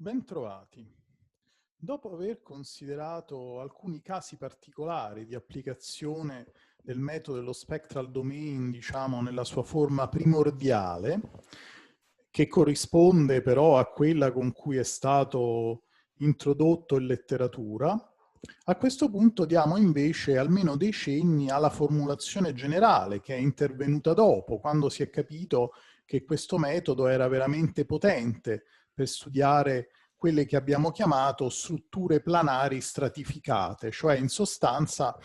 Bentrovati. Dopo aver considerato alcuni casi particolari di applicazione del metodo dello spectral domain, diciamo, nella sua forma primordiale, che corrisponde però a quella con cui è stato introdotto in letteratura, a questo punto diamo invece almeno dei cenni alla formulazione generale che è intervenuta dopo, quando si è capito che questo metodo era veramente potente per studiare quelle che abbiamo chiamato strutture planari stratificate, cioè in sostanza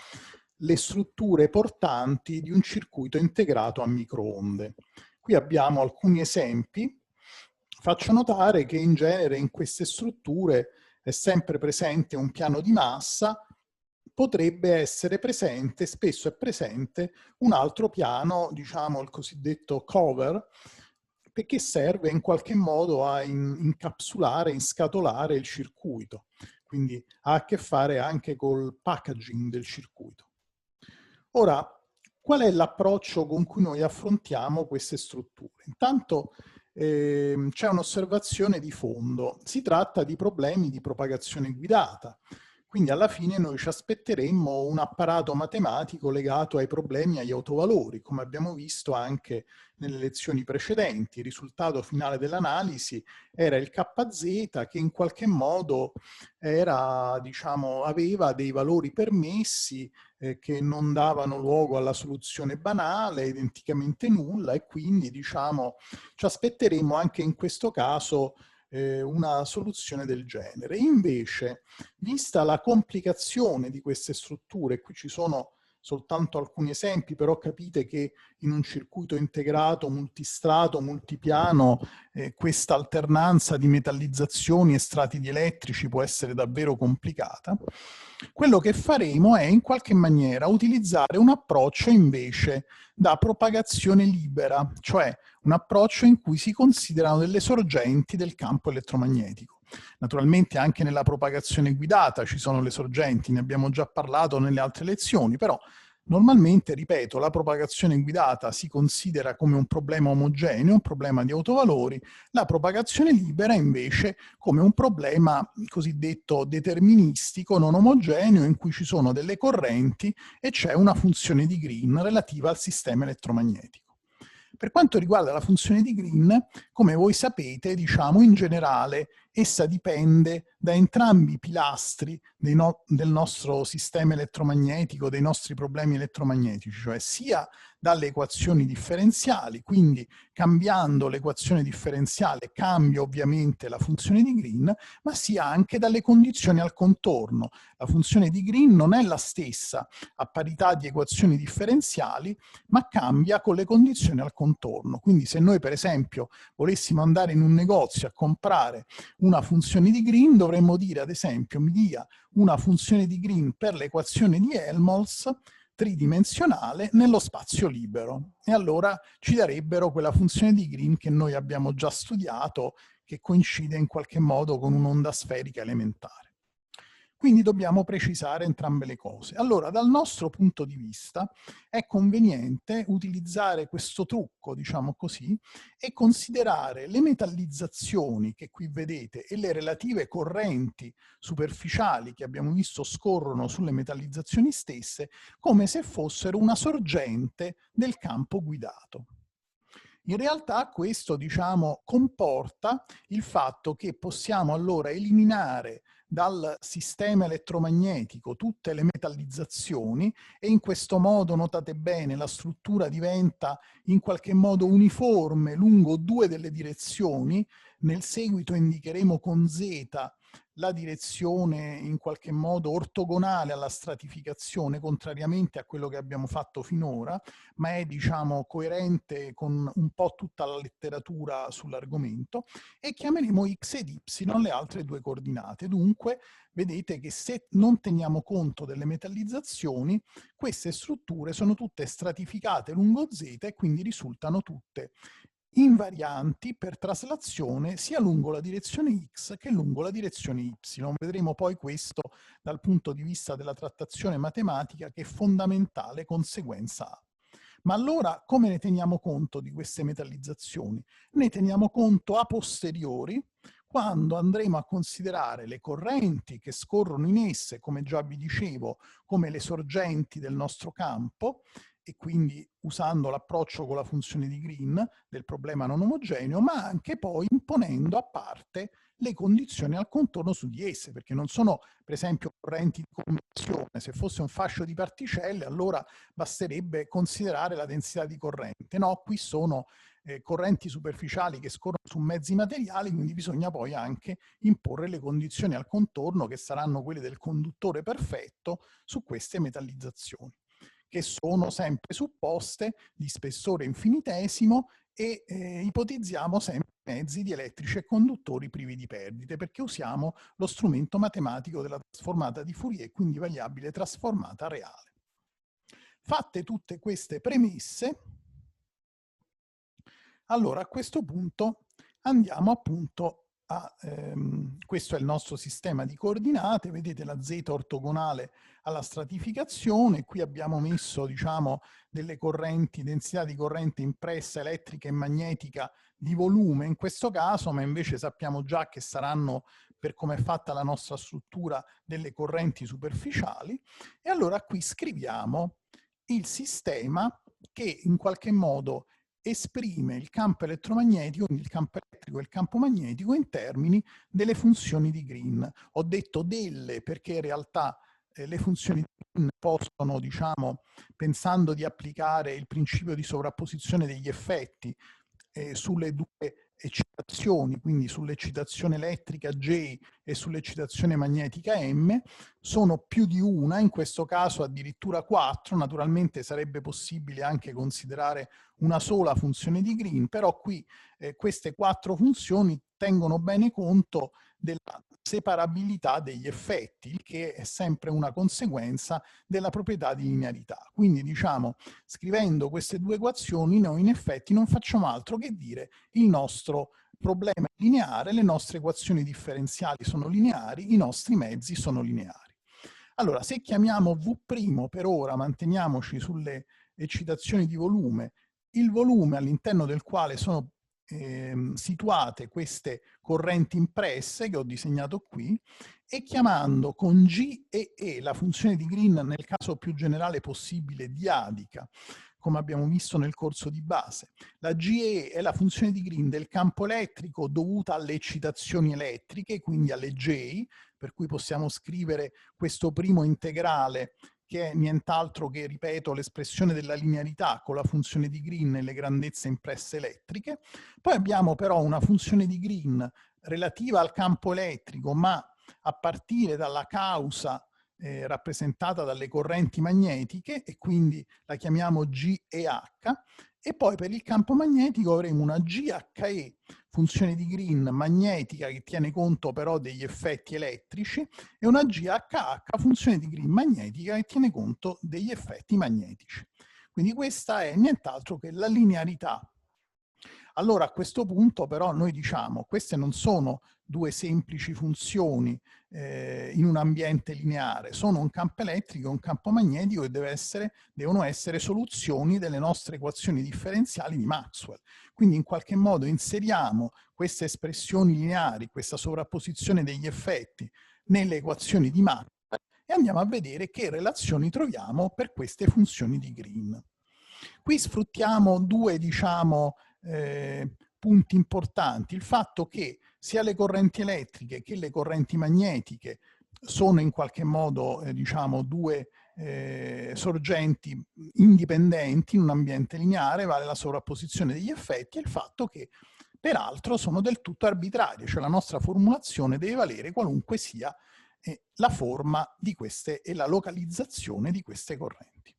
le strutture portanti di un circuito integrato a microonde. Qui abbiamo alcuni esempi. Faccio notare che in genere in queste strutture è sempre presente un piano di massa, potrebbe essere presente, spesso è presente, un altro piano, diciamo il cosiddetto cover, perché serve in qualche modo a incapsulare, inscatolare il circuito. Quindi ha a che fare anche col packaging del circuito. Ora, qual è l'approccio con cui noi affrontiamo queste strutture? Intanto c'è un'osservazione di fondo. Si tratta di problemi di propagazione guidata. Quindi alla fine noi ci aspetteremmo un apparato matematico legato ai problemi, agli autovalori, come abbiamo visto anche nelle lezioni precedenti. Il risultato finale dell'analisi era il KZ che in qualche modo era, diciamo, aveva dei valori permessi che non davano luogo alla soluzione banale, identicamente nulla, e quindi, diciamo, ci aspetteremo anche in questo caso una soluzione del genere. Invece, vista la complicazione di queste strutture, qui ci sono soltanto alcuni esempi, però capite che in un circuito integrato, multistrato, multipiano, questa alternanza di metallizzazioni e strati dielettrici può essere davvero complicata. Quello che faremo è in qualche maniera utilizzare un approccio invece da propagazione libera, cioè un approccio in cui si considerano delle sorgenti del campo elettromagnetico. Naturalmente anche nella propagazione guidata ci sono le sorgenti, ne abbiamo già parlato nelle altre lezioni, però normalmente, ripeto, la propagazione guidata si considera come un problema omogeneo, un problema di autovalori, la propagazione libera invece come un problema cosiddetto deterministico, non omogeneo, in cui ci sono delle correnti e c'è una funzione di Green relativa al sistema elettromagnetico. Per quanto riguarda la funzione di Green, come voi sapete, diciamo in generale, essa dipende da entrambi i pilastri del nostro sistema elettromagnetico, dei nostri problemi elettromagnetici, cioè sia dalle equazioni differenziali, quindi cambiando l'equazione differenziale cambia ovviamente la funzione di Green, ma sia anche dalle condizioni al contorno. La funzione di Green non è la stessa a parità di equazioni differenziali, ma cambia con le condizioni al contorno. Quindi se noi per esempio volessimo andare in un negozio a comprare una funzione di Green, dovremmo dire ad esempio mi dia una funzione di Green per l'equazione di Helmholtz tridimensionale nello spazio libero, e allora ci darebbero quella funzione di Green che noi abbiamo già studiato, che coincide in qualche modo con un'onda sferica elementare. Quindi dobbiamo precisare entrambe le cose. Allora, dal nostro punto di vista, è conveniente utilizzare questo trucco, diciamo così, e considerare le metallizzazioni che qui vedete e le relative correnti superficiali che abbiamo visto scorrono sulle metallizzazioni stesse come se fossero una sorgente del campo guidato. In realtà questo, diciamo, comporta il fatto che possiamo allora eliminare dal sistema elettromagnetico tutte le metallizzazioni e in questo modo, notate bene, la struttura diventa in qualche modo uniforme lungo due delle direzioni. Nel seguito indicheremo con Z la direzione in qualche modo ortogonale alla stratificazione, contrariamente a quello che abbiamo fatto finora, ma è, diciamo, coerente con un po' tutta la letteratura sull'argomento, e chiameremo x ed y le altre due coordinate. Dunque vedete che se non teniamo conto delle metallizzazioni, queste strutture sono tutte stratificate lungo z e quindi risultano tutte invarianti per traslazione sia lungo la direzione x che lungo la direzione y. Vedremo poi questo dal punto di vista della trattazione matematica, che è fondamentale conseguenza ha. Ma allora come ne teniamo conto di queste metallizzazioni? Ne teniamo conto a posteriori, quando andremo a considerare le correnti che scorrono in esse, come già vi dicevo, come le sorgenti del nostro campo, e quindi usando l'approccio con la funzione di Green del problema non omogeneo, ma anche poi imponendo a parte le condizioni al contorno su di esse, perché non sono per esempio correnti di convezione. Se fosse un fascio di particelle allora basterebbe considerare la densità di corrente. No, qui sono correnti superficiali che scorrono su mezzi materiali, quindi bisogna poi anche imporre le condizioni al contorno che saranno quelle del conduttore perfetto su queste metallizzazioni, che sono sempre supposte di spessore infinitesimo e ipotizziamo sempre mezzi dielettrici e conduttori privi di perdite, perché usiamo lo strumento matematico della trasformata di Fourier, quindi variabile trasformata reale. Fatte tutte queste premesse, allora a questo punto andiamo appunto a, questo è il nostro sistema di coordinate, vedete la z ortogonale alla stratificazione, qui abbiamo messo diciamo delle correnti, densità di corrente impressa elettrica e magnetica di volume in questo caso, ma invece sappiamo già che saranno, per come è fatta la nostra struttura, delle correnti superficiali, e allora qui scriviamo il sistema che in qualche modo esprime il campo elettromagnetico, quindi il campo elettrico e il campo magnetico, in termini delle funzioni di Green. Ho detto delle perché in realtà le funzioni di Green possono, diciamo, pensando di applicare il principio di sovrapposizione degli effetti sulle due eccitazioni, quindi sull'eccitazione elettrica J e sull'eccitazione magnetica M, sono più di una, in questo caso addirittura 4, naturalmente sarebbe possibile anche considerare una sola funzione di Green, però qui queste 4 funzioni tengono bene conto della separabilità degli effetti, il che è sempre una conseguenza della proprietà di linearità. Quindi diciamo, scrivendo queste due equazioni, noi in effetti non facciamo altro che dire il nostro problema è lineare, le nostre equazioni differenziali sono lineari, i nostri mezzi sono lineari. Allora, se chiamiamo V' per ora, manteniamoci sulle eccitazioni di volume, il volume all'interno del quale sono situate queste correnti impresse che ho disegnato qui, e chiamando con G e E la funzione di Green nel caso più generale possibile diadica, come abbiamo visto nel corso di base. La GE è la funzione di Green del campo elettrico dovuta alle eccitazioni elettriche, quindi alle J, per cui possiamo scrivere questo primo integrale che è nient'altro che, ripeto, l'espressione della linearità con la funzione di Green e le grandezze impresse elettriche. Poi abbiamo però una funzione di Green relativa al campo elettrico, ma a partire dalla causa rappresentata dalle correnti magnetiche, e quindi la chiamiamo G e H, e poi per il campo magnetico avremo una GHE, funzione di Green magnetica che tiene conto però degli effetti elettrici, e una GHH, funzione di Green magnetica che tiene conto degli effetti magnetici. Quindi questa è nient'altro che la linearità. Allora a questo punto però noi diciamo queste non sono due semplici funzioni in un ambiente lineare, sono un campo elettrico e un campo magnetico che devono essere soluzioni delle nostre equazioni differenziali di Maxwell. Quindi in qualche modo inseriamo queste espressioni lineari, questa sovrapposizione degli effetti nelle equazioni di Maxwell e andiamo a vedere che relazioni troviamo per queste funzioni di Green. Qui sfruttiamo due, diciamo, punti importanti: il fatto che sia le correnti elettriche che le correnti magnetiche sono in qualche modo diciamo due sorgenti indipendenti in un ambiente lineare, vale la sovrapposizione degli effetti, e il fatto che peraltro sono del tutto arbitrarie, cioè la nostra formulazione deve valere qualunque sia la forma di queste e la localizzazione di queste correnti.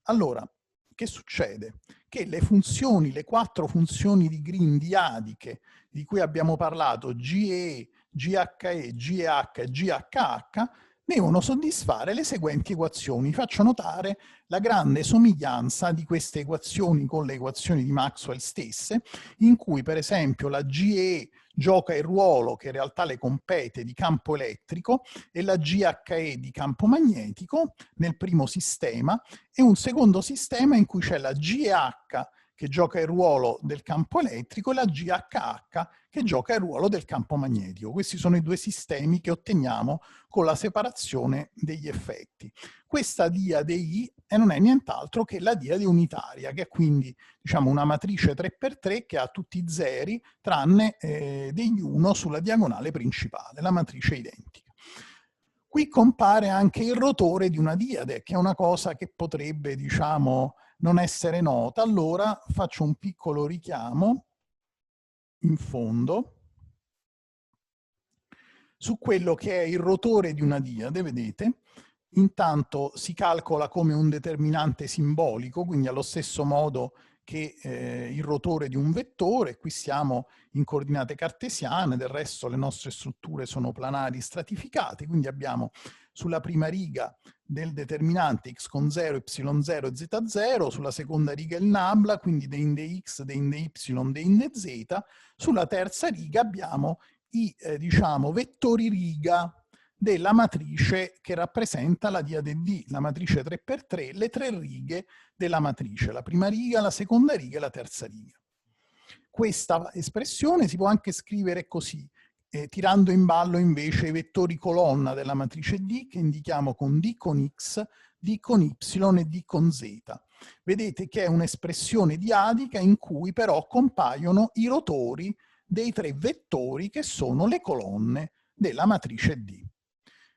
Allora, che succede? Che le funzioni, le 4 funzioni di Green diadiche di cui abbiamo parlato, GE, GHE, GH e GHH, devono soddisfare le seguenti equazioni. Faccio notare la grande somiglianza di queste equazioni con le equazioni di Maxwell stesse, in cui per esempio la GE gioca il ruolo che in realtà le compete di campo elettrico e la GHE di campo magnetico nel primo sistema, e un secondo sistema in cui c'è la GH che gioca il ruolo del campo elettrico, e la GHH che gioca il ruolo del campo magnetico. Questi sono i due sistemi che otteniamo con la separazione degli effetti. Questa diade I non è nient'altro che la diade unitaria, che è quindi, diciamo, una matrice 3x3 che ha tutti i zeri tranne degli 1 sulla diagonale principale, la matrice identica. Qui compare anche il rotore di una diade, che è una cosa che potrebbe, diciamo, non essere nota. Allora faccio un piccolo richiamo in fondo su quello che è il rotore di una diade, vedete? Intanto si calcola come un determinante simbolico, quindi allo stesso modo che il rotore di un vettore. Qui siamo in coordinate cartesiane, del resto le nostre strutture sono planari stratificate, quindi abbiamo sulla prima riga del determinante x con 0, y0 e z0, sulla seconda riga il nabla, quindi de in de x, de in de y, de in de z, sulla terza riga abbiamo i diciamo, vettori riga della matrice che rappresenta la diade D, la matrice 3x3, le tre righe della matrice, la prima riga, la seconda riga e la terza riga. Questa espressione si può anche scrivere così, tirando in ballo invece i vettori colonna della matrice D, che indichiamo con D con X, D con Y e D con Z. Vedete che è un'espressione diadica in cui però compaiono i rotori dei tre vettori che sono le colonne della matrice D.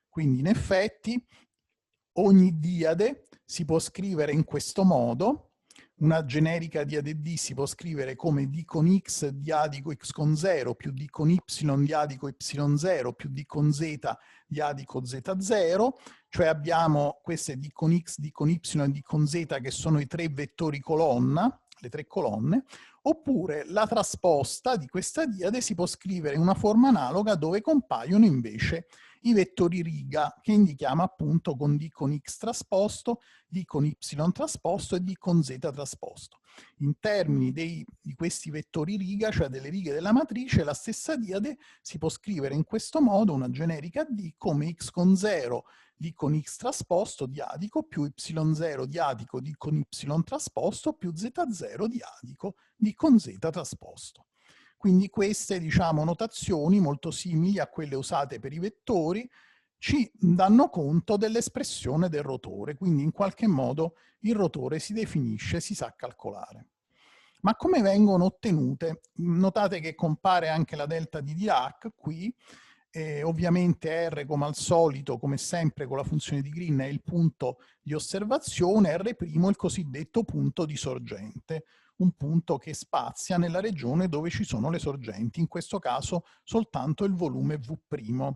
Quindi in effetti ogni diade si può scrivere in questo modo. Una generica diade D si può scrivere come D con X diadico X con 0 più D con Y diadico Y0 più D con Z diadico Z0, cioè abbiamo queste D con X, D con Y e D con Z che sono i tre vettori colonna, le tre colonne, oppure la trasposta di questa diade si può scrivere in una forma analoga dove compaiono invece i vettori riga, che indichiamo appunto con D con X trasposto, D con Y trasposto e D con Z trasposto. In termini di questi vettori riga, cioè delle righe della matrice, la stessa diade si può scrivere in questo modo, una generica D, come X con 0, D con X trasposto diadico, più Y0 diadico, D con Y trasposto, più Z0 diadico, D con Z trasposto. Quindi queste, diciamo, notazioni molto simili a quelle usate per i vettori ci danno conto dell'espressione del rotore, quindi in qualche modo il rotore si definisce, si sa calcolare. Ma come vengono ottenute? Notate che compare anche la delta di Dirac qui, ovviamente R come al solito, come sempre con la funzione di Green, è il punto di osservazione, R' il cosiddetto punto di sorgente, un punto che spazia nella regione dove ci sono le sorgenti, in questo caso soltanto il volume V'.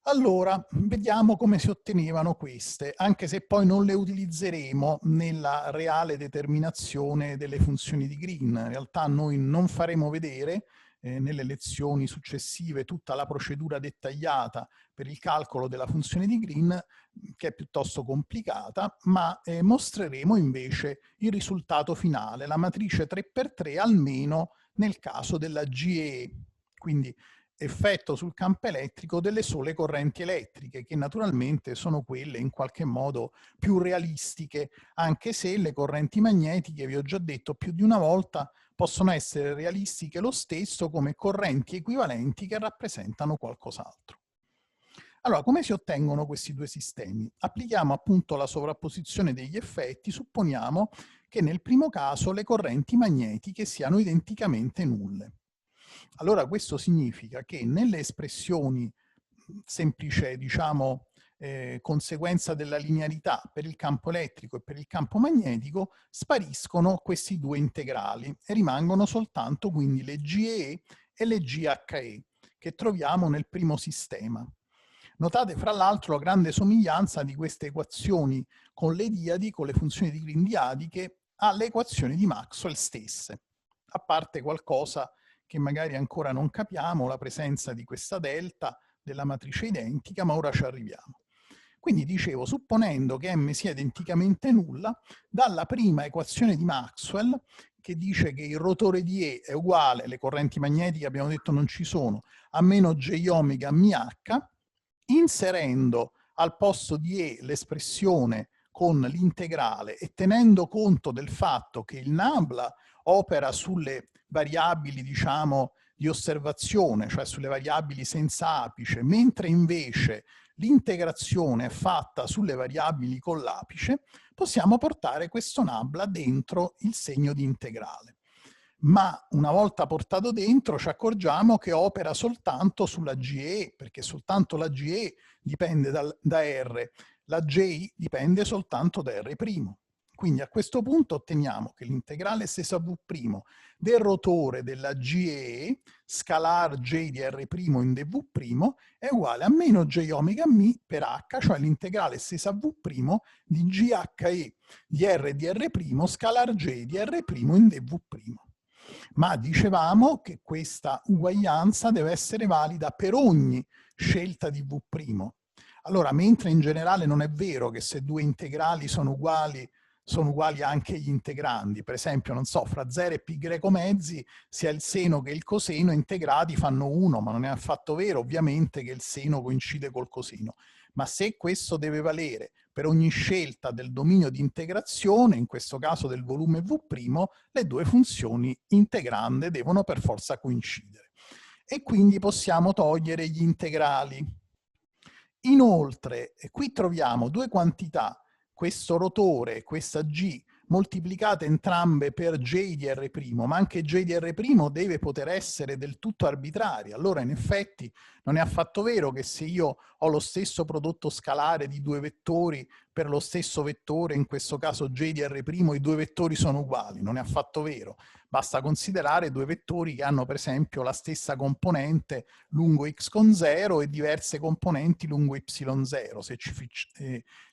Allora, vediamo come si ottenevano queste, anche se poi non le utilizzeremo nella reale determinazione delle funzioni di Green. In realtà noi non faremo vedere nelle lezioni successive tutta la procedura dettagliata per il calcolo della funzione di Green, che è piuttosto complicata, ma mostreremo invece il risultato finale, la matrice 3x3 almeno nel caso della GE, quindi effetto sul campo elettrico delle sole correnti elettriche, che naturalmente sono quelle in qualche modo più realistiche, anche se le correnti magnetiche, vi ho già detto più di una volta, possono essere realistiche lo stesso come correnti equivalenti che rappresentano qualcos'altro. Allora, come si ottengono questi due sistemi? Applichiamo appunto la sovrapposizione degli effetti, supponiamo che nel primo caso le correnti magnetiche siano identicamente nulle. Allora questo significa che nelle espressioni semplice, diciamo, conseguenza della linearità per il campo elettrico e per il campo magnetico, spariscono questi due integrali e rimangono soltanto quindi le GE e le GHE che troviamo nel primo sistema. Notate fra l'altro la grande somiglianza di queste equazioni con le diadi, con le funzioni di Green diadiche, alle equazioni di Maxwell stesse, a parte qualcosa che magari ancora non capiamo, la presenza di questa delta della matrice identica, ma ora ci arriviamo. Quindi dicevo, supponendo che M sia identicamente nulla, dalla prima equazione di Maxwell, che dice che il rotore di E è uguale, le correnti magnetiche abbiamo detto non ci sono, a meno J omega μh, inserendo al posto di E l'espressione con l'integrale e tenendo conto del fatto che il nabla opera sulle variabili, diciamo, di osservazione, cioè sulle variabili senza apice, mentre invece l'integrazione è fatta sulle variabili con l'apice, possiamo portare questo nabla dentro il segno di integrale. Ma una volta portato dentro ci accorgiamo che opera soltanto sulla GE, perché soltanto la GE dipende da R, la J dipende soltanto da R'. Quindi a questo punto otteniamo che l'integrale estesa V' del rotore della GE, scalar J di R' in dV', è uguale a meno J omega μ per H, cioè l'integrale estesa V' di GHE di R', scalar J di R' in dV'. Ma dicevamo che questa uguaglianza deve essere valida per ogni scelta di V'. Allora, mentre in generale non è vero che se due integrali sono uguali anche gli integrandi, per esempio, non so, fra 0 e π greco mezzi, sia il seno che il coseno integrati fanno 1, ma non è affatto vero ovviamente che il seno coincide col coseno. Ma se questo deve valere per ogni scelta del dominio di integrazione, in questo caso del volume V', le due funzioni integrande devono per forza coincidere. E quindi possiamo togliere gli integrali. Inoltre, qui troviamo due quantità, questo rotore e questa G, moltiplicate entrambe per J di R', ma anche J di R' deve poter essere del tutto arbitraria. Allora in effetti non è affatto vero che se io ho lo stesso prodotto scalare di due vettori per lo stesso vettore, in questo caso J di R', i due vettori sono uguali. Non è affatto vero. Basta considerare due vettori che hanno per esempio la stessa componente lungo x con 0 e diverse componenti lungo y0, se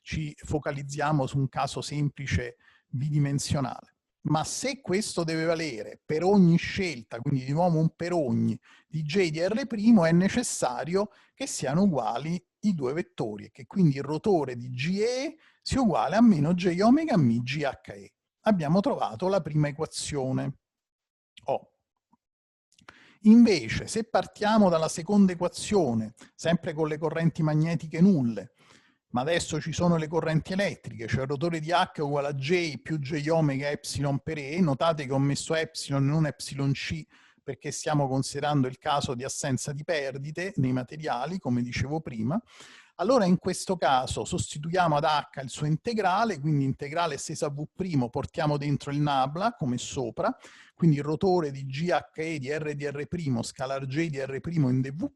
ci focalizziamo su un caso semplice bidimensionale. Ma se questo deve valere per ogni scelta, quindi di nuovo un per ogni, di J di R', è necessario che siano uguali i due vettori e che quindi il rotore di GE sia uguale a meno J omega μ GHE. Abbiamo trovato la prima equazione. Invece, se partiamo dalla seconda equazione, sempre con le correnti magnetiche nulle, ma adesso ci sono le correnti elettriche, cioè il rotore di H uguale a J più J omega epsilon per E, notate che ho messo epsilon e non epsilon C perché stiamo considerando il caso di assenza di perdite nei materiali, come dicevo prima. Allora in questo caso sostituiamo ad H il suo integrale, quindi integrale estesa a V', portiamo dentro il nabla come sopra, quindi il rotore di GHE di R', scalar J di R' in dV',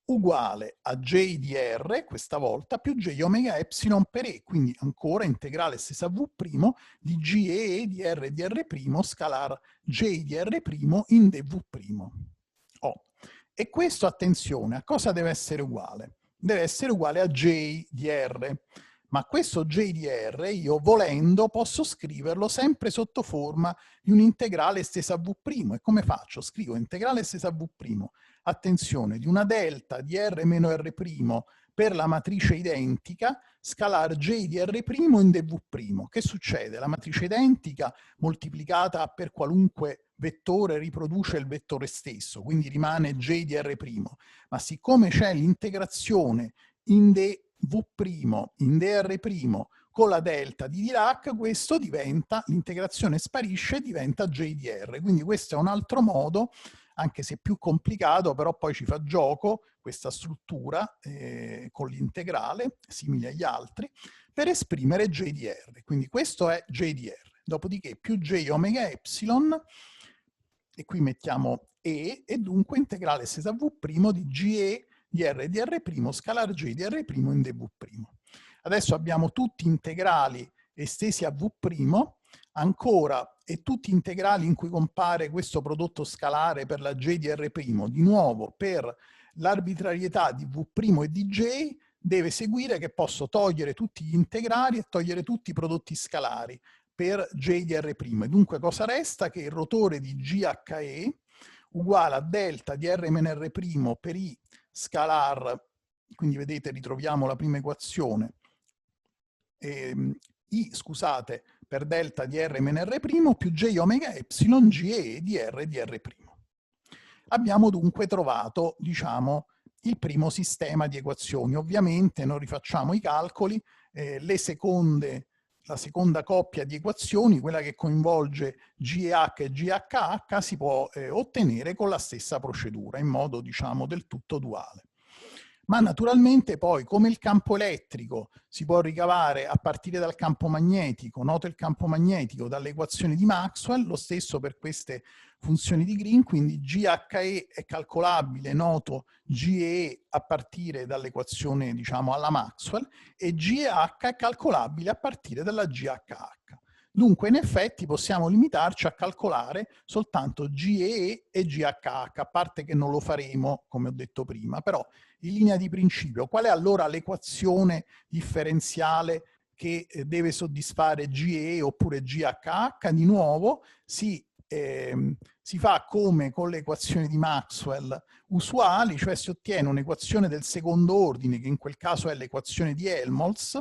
uguale a J di R, questa volta, più J omega epsilon per E, quindi ancora integrale estesa a V' di GE di R', scalar J di R' in dV'. E questo, attenzione, a cosa deve essere uguale? Deve essere uguale a J di R, ma questo J di R io volendo posso scriverlo sempre sotto forma di un integrale estesa a V'. E come faccio? Scrivo integrale estesa a V', attenzione, di una delta di R meno R' per la matrice identica, scalar J di R' in dV'. Che succede? La matrice identica moltiplicata per qualunque vettore riproduce il vettore stesso, quindi rimane J di R', ma siccome c'è l'integrazione in dV', in dR' con la delta di Dirac, questo diventa, l'integrazione sparisce e diventa J di R. Quindi questo è un altro modo, anche se più complicato, però poi ci fa gioco questa struttura con l'integrale, simile agli altri, per esprimere J di R. Quindi questo è J di R. Dopodiché più J omega epsilon, e qui mettiamo E, e dunque integrale estesa a V' di GE di R', scalar J di R' in dV'. Adesso abbiamo tutti integrali estesi a V', ancora, e tutti integrali in cui compare questo prodotto scalare per la J di R', di nuovo per l'arbitrarietà di V' e di J, deve seguire che posso togliere tutti gli integrali e togliere tutti i prodotti scalari per J di R'. E dunque cosa resta? Che il rotore di GHE uguale a delta di R meno R' per I scalar, quindi vedete ritroviamo la prima equazione, I, scusate, per delta di R meno R' più J omega epsilon GE di R'. Abbiamo dunque trovato, diciamo, il primo sistema di equazioni. Ovviamente non rifacciamo i calcoli, la seconda coppia di equazioni, quella che coinvolge GH e GHH, si può ottenere con la stessa procedura, in modo, diciamo, del tutto duale. Ma naturalmente poi, come il campo elettrico si può ricavare a partire dal campo magnetico, noto il campo magnetico dalle equazioni di Maxwell, lo stesso per queste funzioni di Green, quindi GHE è calcolabile, noto GE a partire dall'equazione, diciamo, alla Maxwell, e GH è calcolabile a partire dalla GHH. Dunque, in effetti, possiamo limitarci a calcolare soltanto GE e GHH, a parte che non lo faremo, come ho detto prima, però in linea di principio, qual è allora l'equazione differenziale che deve soddisfare GE oppure GHH? Di nuovo si fa come con le equazioni di Maxwell usuali, cioè si ottiene un'equazione del secondo ordine, che in quel caso è l'equazione di Helmholtz,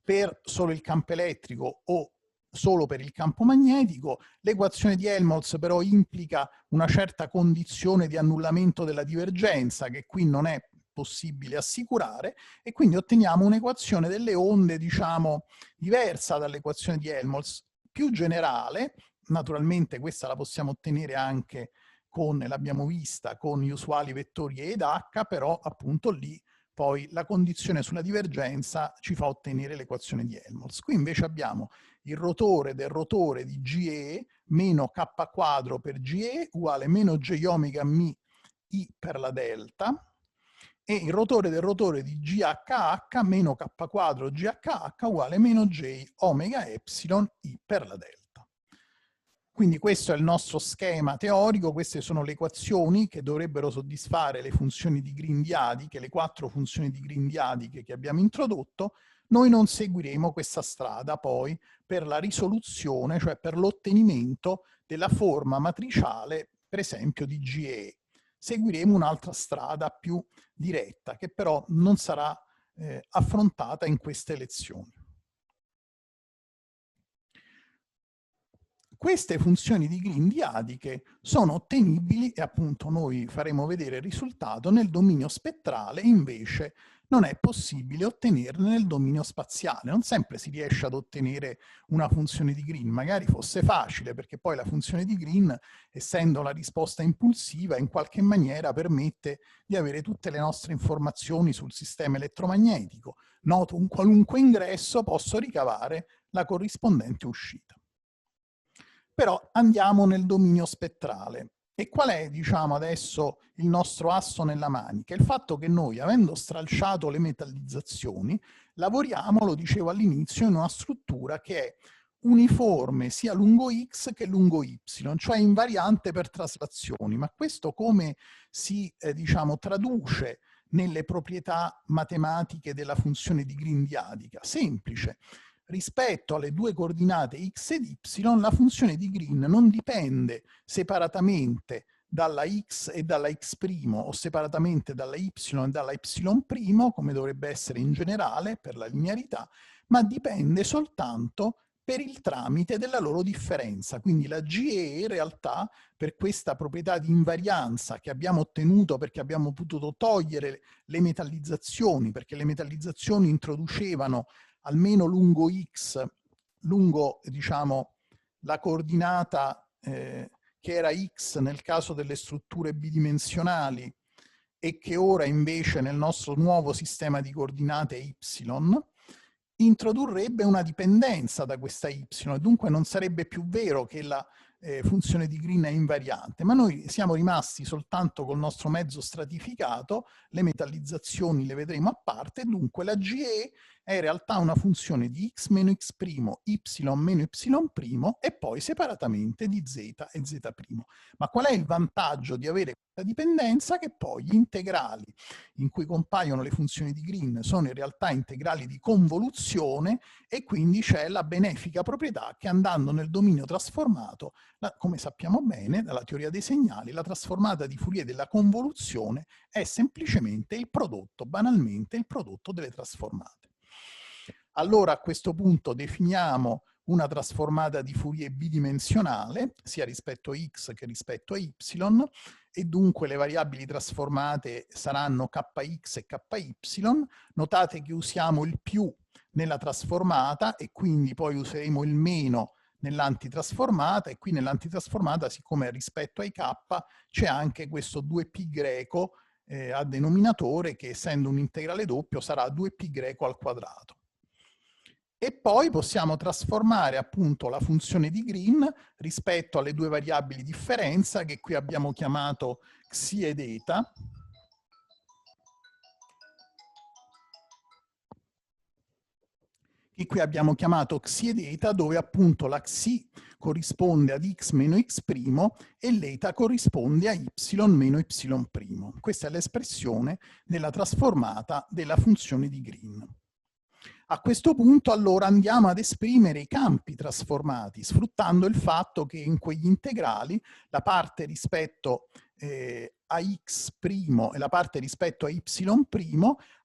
per solo il campo elettrico o solo per il campo magnetico. L'equazione di Helmholtz però implica una certa condizione di annullamento della divergenza, che qui non è possibile assicurare, e quindi otteniamo un'equazione delle onde, diciamo, diversa dall'equazione di Helmholtz, più generale. Naturalmente questa la possiamo ottenere anche con, l'abbiamo vista, con gli usuali vettori E ed H, però appunto lì poi la condizione sulla divergenza ci fa ottenere l'equazione di Helmholtz. Qui invece abbiamo il rotore del rotore di GE meno K quadro per GE uguale meno J omega μ I per la delta, e il rotore del rotore di GHH meno K quadro GHH uguale meno J omega epsilon I per la delta. Quindi questo è il nostro schema teorico, queste sono le equazioni che dovrebbero soddisfare le funzioni di Green diadiche, le 4 funzioni di Green diadiche che abbiamo introdotto. Noi non seguiremo questa strada poi per la risoluzione, cioè per l'ottenimento della forma matriciale, per esempio, di GE. Seguiremo un'altra strada più diretta, che però non sarà affrontata in queste lezioni. Queste funzioni di Green diadiche sono ottenibili, e appunto noi faremo vedere il risultato, nel dominio spettrale. Invece non è possibile ottenerle nel dominio spaziale. Non sempre si riesce ad ottenere una funzione di Green, magari fosse facile, perché poi la funzione di Green, essendo la risposta impulsiva, in qualche maniera permette di avere tutte le nostre informazioni sul sistema elettromagnetico. Noto un qualunque ingresso, posso ricavare la corrispondente uscita. Però andiamo nel dominio spettrale. E qual è, diciamo, adesso il nostro asso nella manica? Il fatto che noi, avendo stralciato le metallizzazioni, lavoriamo, lo dicevo all'inizio, in una struttura che è uniforme sia lungo x che lungo y, cioè invariante per traslazioni. Ma questo come si, diciamo, traduce nelle proprietà matematiche della funzione di Green diadica? Semplice. Rispetto alle due coordinate x ed y, la funzione di Green non dipende separatamente dalla x e dalla x' o separatamente dalla y e dalla y', come dovrebbe essere in generale per la linearità, ma dipende soltanto per il tramite della loro differenza. Quindi la GE in realtà, per questa proprietà di invarianza che abbiamo ottenuto perché abbiamo potuto togliere le metallizzazioni, perché le metallizzazioni introducevano almeno lungo x, lungo, diciamo, la coordinata che era x nel caso delle strutture bidimensionali, e che ora invece nel nostro nuovo sistema di coordinate y, introdurrebbe una dipendenza da questa y, e dunque non sarebbe più vero che la funzione di Green è invariante, ma noi siamo rimasti soltanto col nostro mezzo stratificato, le metallizzazioni le vedremo a parte, dunque la GE è in realtà una funzione di x meno x', y meno y', e poi separatamente di z e z'. Ma qual è il vantaggio di avere questa dipendenza? Che poi gli integrali in cui compaiono le funzioni di Green sono in realtà integrali di convoluzione, e quindi c'è la benefica proprietà che, andando nel dominio trasformato, come sappiamo bene dalla teoria dei segnali, la trasformata di Fourier della convoluzione è semplicemente il prodotto, banalmente il prodotto delle trasformate. Allora a questo punto definiamo una trasformata di Fourier bidimensionale, sia rispetto a x che rispetto a y, e dunque le variabili trasformate saranno kx e ky. Notate che usiamo il più nella trasformata e quindi poi useremo il meno nell'antitrasformata, e qui nell'antitrasformata, siccome rispetto ai k c'è anche questo 2π greco a denominatore, che essendo un integrale doppio sarà 2π greco al quadrato. E poi possiamo trasformare appunto la funzione di Green rispetto alle due variabili differenza, che qui abbiamo chiamato xi ed eta, dove appunto la xi corrisponde ad x meno x' e l'eta corrisponde a y meno y'. Questa è l'espressione della trasformata della funzione di Green. A questo punto allora andiamo ad esprimere i campi trasformati, sfruttando il fatto che in quegli integrali la parte rispetto a x' e la parte rispetto a y'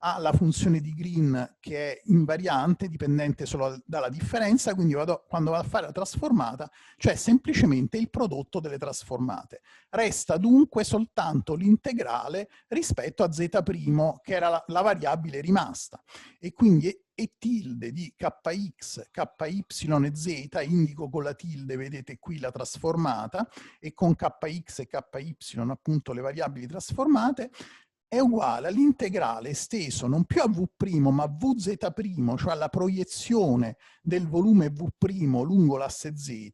ha la funzione di Green che è invariante, dipendente solo dalla differenza, quindi quando vado a fare la trasformata c'è semplicemente il prodotto delle trasformate. Resta dunque soltanto l'integrale rispetto a z', che era la variabile rimasta, e quindi e tilde di kx, ky e z, indico con la tilde, vedete qui la trasformata, e con kx e ky appunto le variabili trasformate, è uguale all'integrale esteso non più a v' ma a vz', cioè alla proiezione del volume v' lungo l'asse z,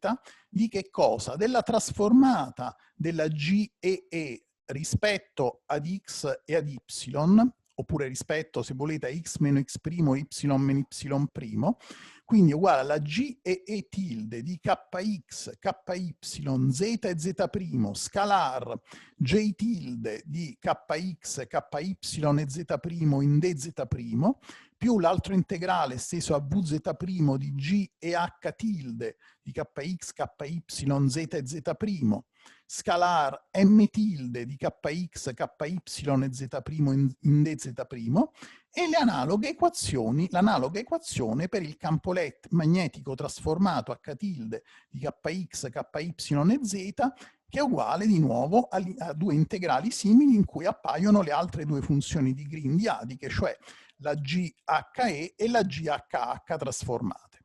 di che cosa? Della trasformata della GEE rispetto ad x e ad y, oppure rispetto, se volete, a x meno x' o y meno y', quindi è uguale alla GEE tilde di kx, ky, z e z', scalar J tilde di kx, ky e z' in dz', più l'altro integrale esteso a vz' di g e h tilde di kx, ky, z e z', scalar m tilde di kx, ky e z' in dz', e l'analoga equazione per il campo magnetico trasformato H tilde di kx, ky e z, che è uguale di nuovo a due integrali simili in cui appaiono le altre due funzioni di Green diadiche, cioè la GHE e la GHH trasformate.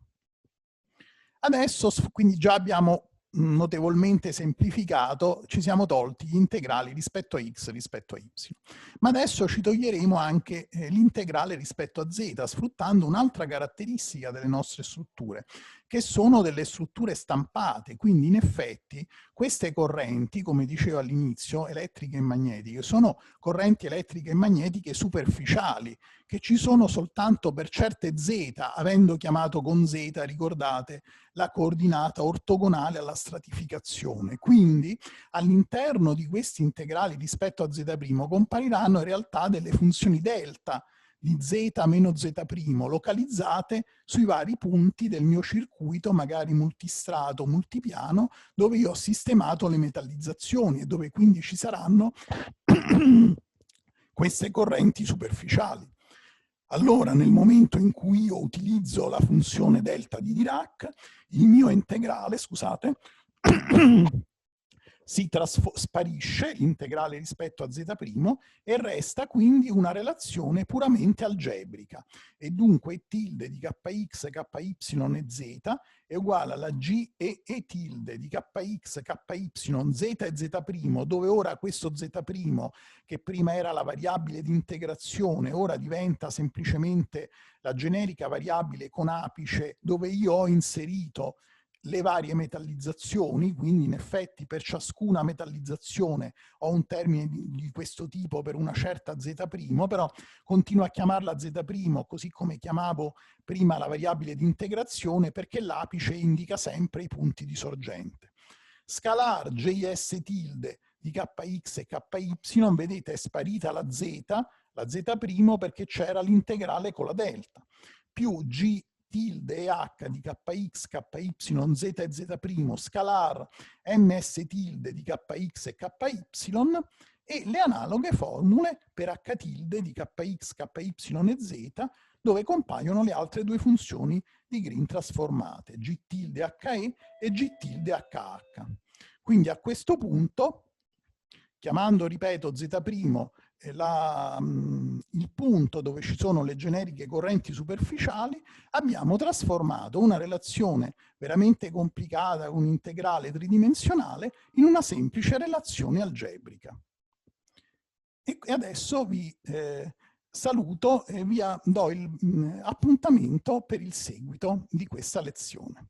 Adesso, quindi già abbiamo notevolmente semplificato, ci siamo tolti gli integrali rispetto a x rispetto a y. Ma adesso ci toglieremo anche l'integrale rispetto a z, sfruttando un'altra caratteristica delle nostre strutture, che sono delle strutture stampate. Quindi in effetti queste correnti, come dicevo all'inizio, elettriche e magnetiche, sono correnti elettriche e magnetiche superficiali, che ci sono soltanto per certe z, avendo chiamato con z, ricordate, la coordinata ortogonale alla stratificazione. Quindi all'interno di questi integrali rispetto a z' compariranno in realtà delle funzioni delta di z meno z', localizzate sui vari punti del mio circuito, magari multistrato, multipiano, dove io ho sistemato le metallizzazioni e dove quindi ci saranno queste correnti superficiali. Allora, nel momento in cui io utilizzo la funzione delta di Dirac, il mio integrale, scusate, sparisce l'integrale rispetto a z' e resta quindi una relazione puramente algebrica, e dunque tilde di kx, ky e z è uguale alla g e tilde di kx, ky, z e z', dove ora questo z', che prima era la variabile di integrazione, ora diventa semplicemente la generica variabile con apice, dove io ho inserito le varie metallizzazioni, quindi in effetti per ciascuna metallizzazione ho un termine di questo tipo per una certa z', però continuo a chiamarla z', così come chiamavo prima la variabile di integrazione, perché l'apice indica sempre i punti di sorgente. Scalar JS tilde di kx e ky, vedete è sparita la z', perché c'era l'integrale con la delta, più g tilde e h di kx, ky, z e z', scalar ms tilde di kx e ky, e le analoghe formule per h tilde di kx, ky e z, dove compaiono le altre due funzioni di Green trasformate, g tilde he e g tilde hh. Quindi a questo punto chiamando, ripeto, Z' il punto dove ci sono le generiche correnti superficiali, abbiamo trasformato una relazione veramente complicata, un integrale tridimensionale, in una semplice relazione algebrica. E adesso vi saluto e vi do appuntamento per il seguito di questa lezione.